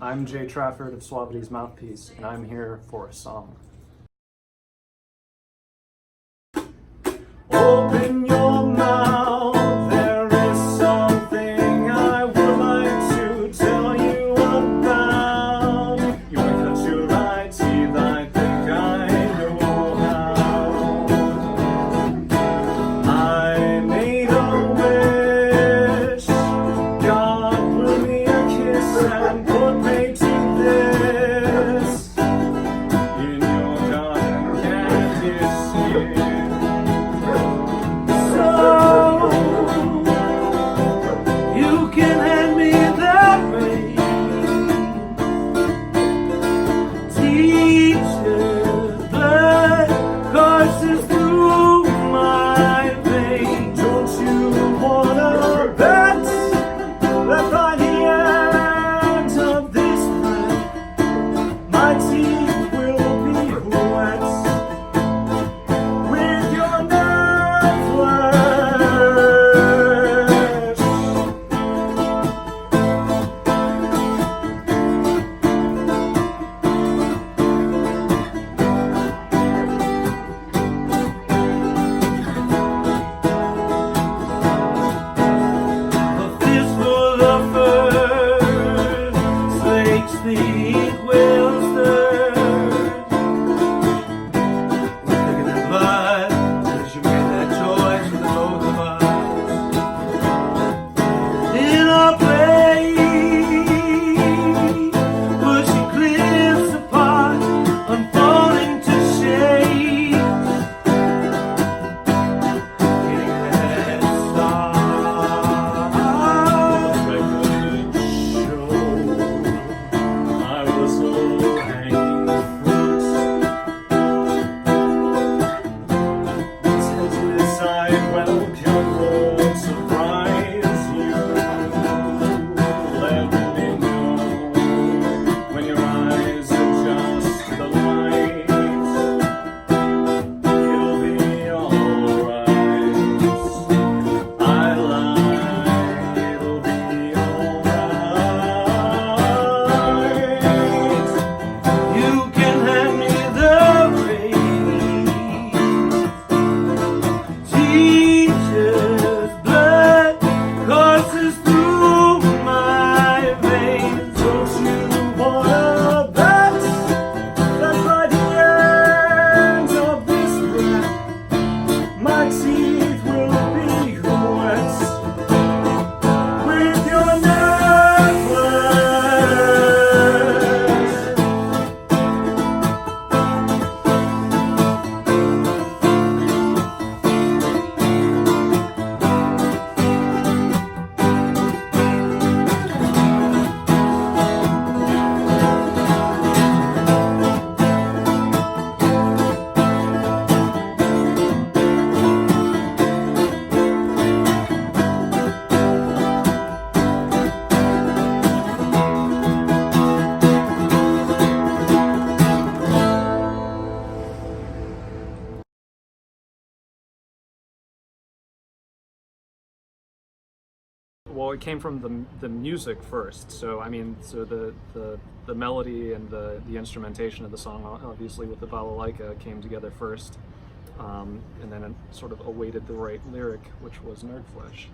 I'm Jay Trafford of Suavity's Mouthpiece, and I'm here for a song. Open your mouth, there is something I would like to tell you about. You might cut your right teeth, I think I know how. I made a wish, God blew me a kiss and put me to this. In your garden, can't you see? You can hand me that ring, teacher's blood courses through my veins. Don't you wanna bet that by the end of this night my teeth will be wet with your Nerdflesh? Well, it came from the music first. So I mean, so the melody and the instrumentation of the song, obviously with the balalaika, came together first, and then it sort of awaited the right lyric, which was Nerdflesh.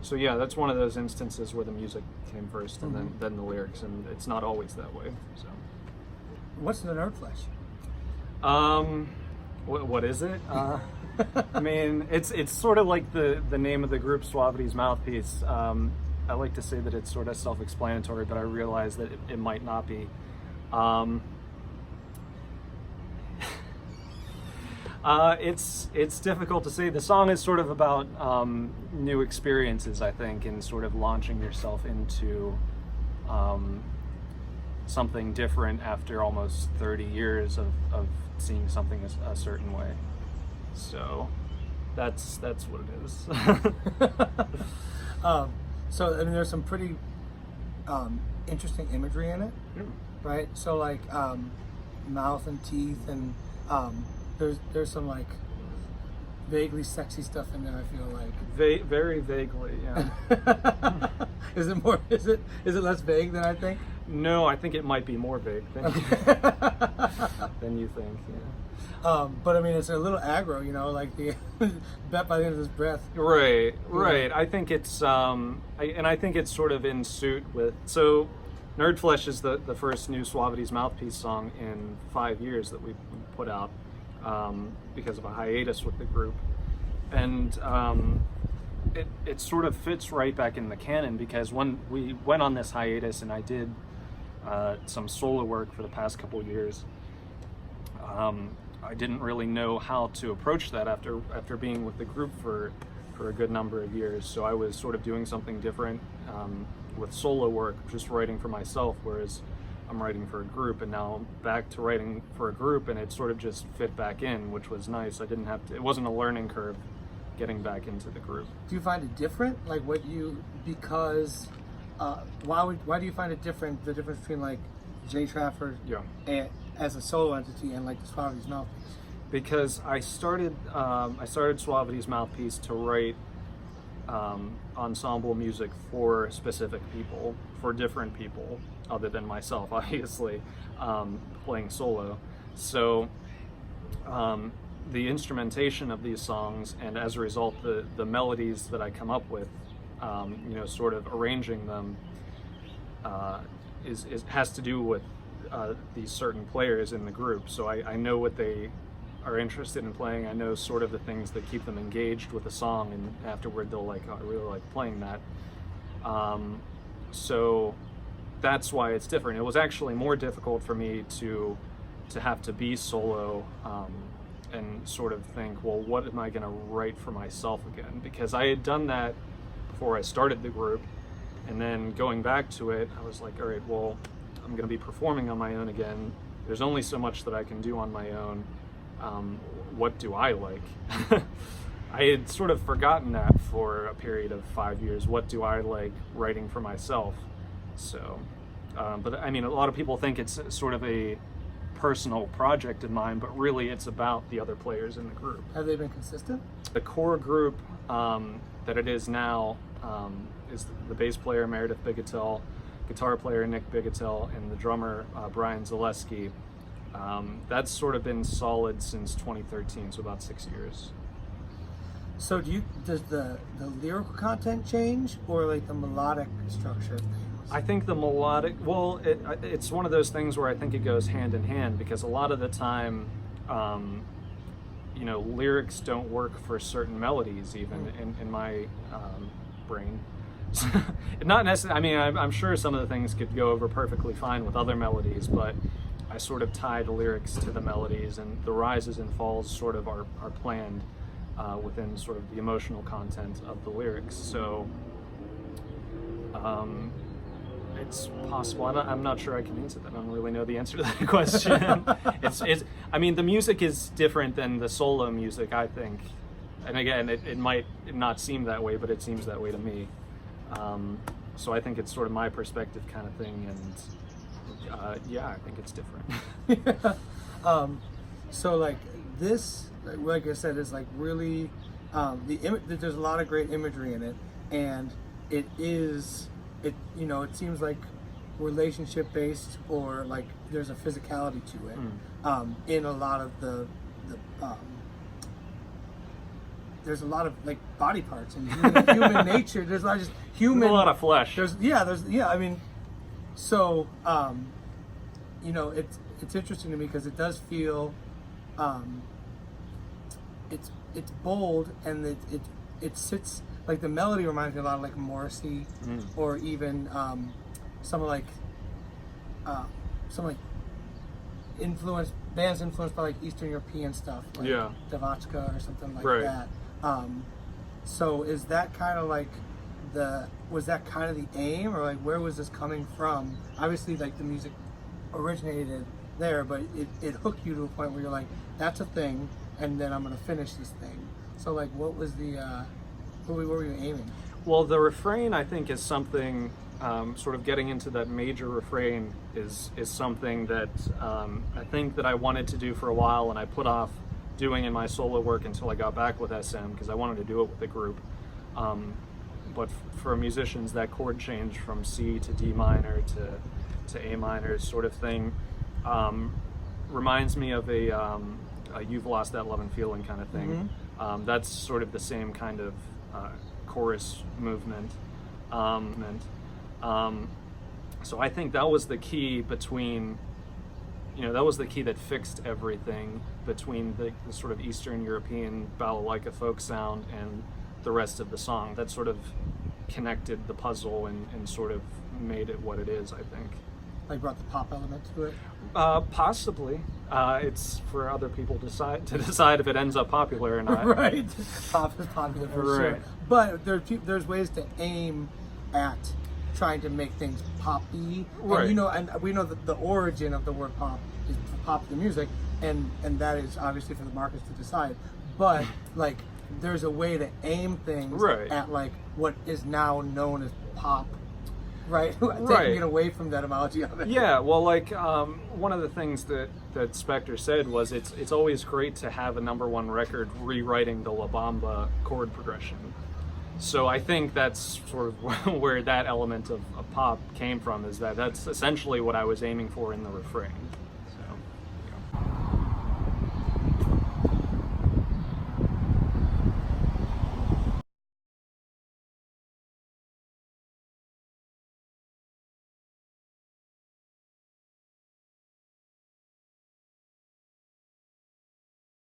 So yeah, that's one of those instances where the music came first, and then the lyrics, and it's not always that way. So, what's the Nerdflesh? What is it? I mean, it's sort of like the name of the group, Suavity's Mouthpiece. I like to say that it's sort of self-explanatory, but I realize that it might not be. It's difficult to say. The song is sort of about new experiences, I think, and sort of launching yourself into something different after almost 30 years of seeing something a certain way. So that's what it is. So I mean, there's some pretty interesting imagery in it, right? So like mouth and teeth, and there's some like vaguely sexy stuff in there. I feel like Very vaguely, yeah. Is it more? Is it less vague than I think? No, I think it might be more vague than than you think. Yeah. But I mean, it's a little aggro, you know, like the bet by the end of his breath. Right. Yeah. I think it's I think it's sort of in suit with. So, Nerdflesh is the first new Suavity's Mouthpiece song in 5 years that we put out because of a hiatus with the group, and it sort of fits right back in the canon because when we went on this hiatus and I did some solo work for the past couple of years, I didn't really know how to approach that after being with the group for a good number of years. So I was sort of doing something different with solo work, just writing for myself, whereas I'm writing for a group, and now I'm back to writing for a group, and it sort of just fit back in, which was nice. I didn't have to, it wasn't a learning curve getting back into the group. Do you find it different? Like because why do you find it different, the difference between like J Trafford as a solo entity and like the Suavity's Mouthpiece? Because I started Suavity's Mouthpiece to write ensemble music for specific people, for different people other than myself, obviously, playing solo. So the instrumentation of these songs, and as a result the melodies that I come up with, sort of arranging them has to do with these certain players in the group. So I know what they are interested in playing. I know sort of the things that keep them engaged with the song, and afterward they'll like, oh, I really like playing that. So that's why it's different. It was actually more difficult for me to have to be solo and sort of think, well, what am I going to write for myself again? Because I had done that before I started the group, and then going back to it, I was like, all right, well, I'm going to be performing on my own again. There's only so much that I can do on my own. What do I like? I had sort of forgotten that for a period of 5 years. What do I like writing for myself? So, but I mean, a lot of people think it's sort of a personal project of mine, but really it's about the other players in the group. Have they been consistent? The core group that it is now is the bass player Meredith Bigetel, guitar player Nick Bigetel, and the drummer Brian Zaleski. That's sort of been solid since 2013, so about 6 years. So does the lyrical content change, or like the melodic structure of things? I think the melodic, well, it's one of those things where I think it goes hand in hand, because a lot of the time, lyrics don't work for certain melodies, even in my brain. Not necessarily, I mean, I'm sure some of the things could go over perfectly fine with other melodies, but I sort of tie the lyrics to the melodies, and the rises and falls sort of are planned within sort of the emotional content of the lyrics. So it's possible. I'm not sure I can answer that. I don't really know the answer to that question. I mean, the music is different than the solo music, I think. And again, it might not seem that way, but it seems that way to me. So I think it's sort of my perspective kind of thing, and I think it's different. So like this, like I said, is like really there's a lot of great imagery in it, and it seems like relationship based, or like there's a physicality to it in a lot of the there's a lot of like body parts and human nature. There's not just human. There's a lot of flesh. I mean, so it's interesting to me because it does feel it's bold, and it sits like the melody reminds me a lot of like Morrissey, or even some like bands influenced by like Eastern European stuff, like Devotchka or something like that. So is that kind of like was that kind of the aim, or like where was this coming from? Obviously, like the music originated there, but it hooked you to a point where you're like, that's a thing, and then I'm gonna finish this thing. So like, what was the what were you aiming? Well, the refrain, I think, is something sort of getting into that major refrain is something that I think that I wanted to do for a while, and I put off doing in my solo work until I got back with SM, because I wanted to do it with the group. But for musicians, that chord change from C to D minor to A minor sort of thing reminds me of a You've Lost That Love and Feeling kind of thing. That's sort of the same kind of chorus movement. So I think that was the key between, that was the key that fixed everything between the sort of Eastern European balalaika folk sound and the rest of the song. That sort of connected the puzzle and sort of made it what it is, I think. Like brought the pop element to it? Possibly. It's for other people to decide if it ends up popular or not. Right. Pop is popular for sure. Right. But there's ways to aim at trying to make things poppy. Right. And we know that the origin of the word pop is popular music, and that is obviously for the markets to decide. But like, there's a way to aim things at like what is now known as pop. Right, taking it away from the etymology of it. Yeah, well, like one of the things that Spector said was it's always great to have a #1 record rewriting the La Bamba chord progression. So I think that's sort of where that element of pop came from, is that's essentially what I was aiming for in the refrain.